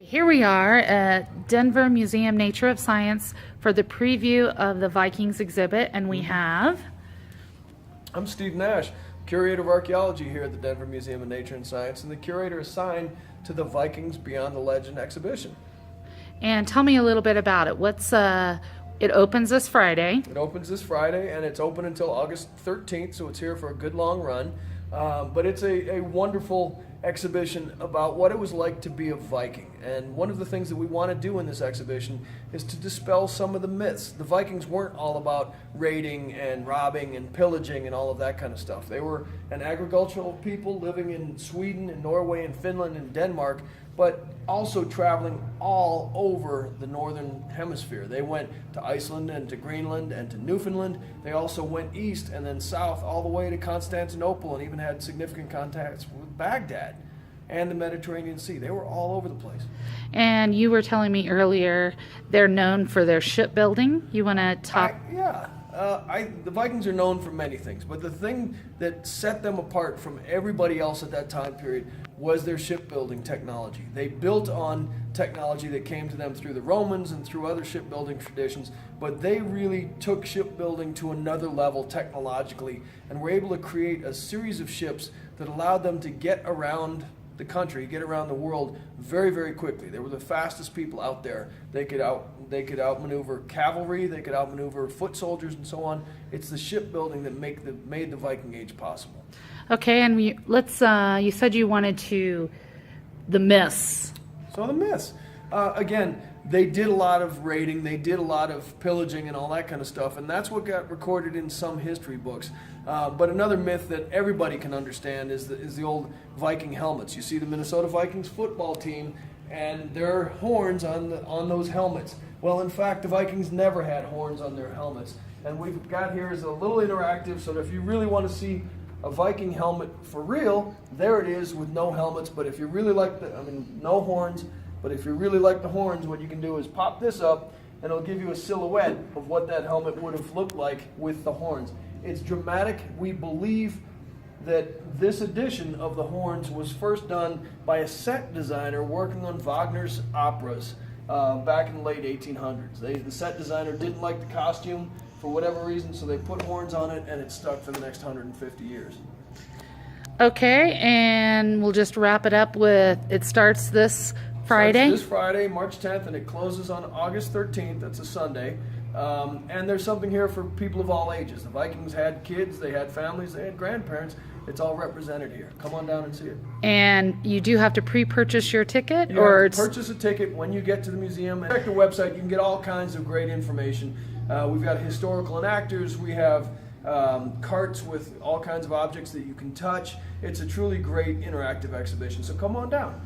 Here we are at Denver Museum Nature of Science for the preview of the Vikings exhibit, and we have... I'm Steve Nash, curator of archaeology here at the Denver Museum of Nature and Science, and the curator assigned to the Vikings Beyond the Legend exhibition. And tell me a little bit about it. It opens this Friday. It opens this Friday, and it's open until August 13th, so it's here for a good long run. But it's a wonderful exhibition about what it was like to be a Viking. And one of the things that we want to do in this exhibition is to dispel some of the myths. The Vikings weren't all about raiding and robbing and pillaging and all of that kind of stuff. They were an agricultural people living in Sweden and Norway and Finland and Denmark, but also traveling all over the northern hemisphere. They went to Iceland and to Greenland and to Newfoundland. They also went east and then south all the way to Constantinople and even had significant contacts with Baghdad and the Mediterranean Sea. They were all over the place. And you were telling me earlier they're known for their shipbuilding. You want to talk? The Vikings are known for many things, but the thing that set them apart from everybody else at that time period was their shipbuilding technology. They built on technology that came to them through the Romans and through other shipbuilding traditions, but they really took shipbuilding to another level technologically and were able to create a series of ships that allowed them to get around the country, get around the world very, very quickly. They were the fastest people out there. They could outmaneuver cavalry, they could outmaneuver foot soldiers, and so on. It's the shipbuilding that made the Viking Age possible. Okay, and you said you wanted the myths. So the myths, again, they did a lot of raiding, they did a lot of pillaging and all that kind of stuff, and that's what got recorded in some history books. But another myth that everybody can understand is the old Viking helmets. You see the Minnesota Vikings football team, and there are horns on those helmets. Well, in fact, the Vikings never had horns on their helmets. And we've got here is a little interactive, so that if you really want to see a Viking helmet for real, there it is with no helmets. But if you really like no horns, but if you really like the horns, what you can do is pop this up, and it'll give you a silhouette of what that helmet would have looked like with the horns. It's dramatic. We believe that this edition of the horns was first done by a set designer working on Wagner's operas back in the late 1800s. The set designer didn't like the costume for whatever reason, so they put horns on it, and it stuck for the next 150 years. Okay, and we'll just wrap it up with, it starts this Friday? This Friday, March 10th, and it closes on August 13th. That's a Sunday. And there's something here for people of all ages. The Vikings had kids, they had families, they had grandparents. It's all represented here. Come on down and see it. And you do have to pre-purchase your ticket? You have to purchase a ticket when you get to the museum. Check the website. You can get all kinds of great information. We've got historical enactors. We have carts with all kinds of objects that you can touch. It's a truly great interactive exhibition. So come on down.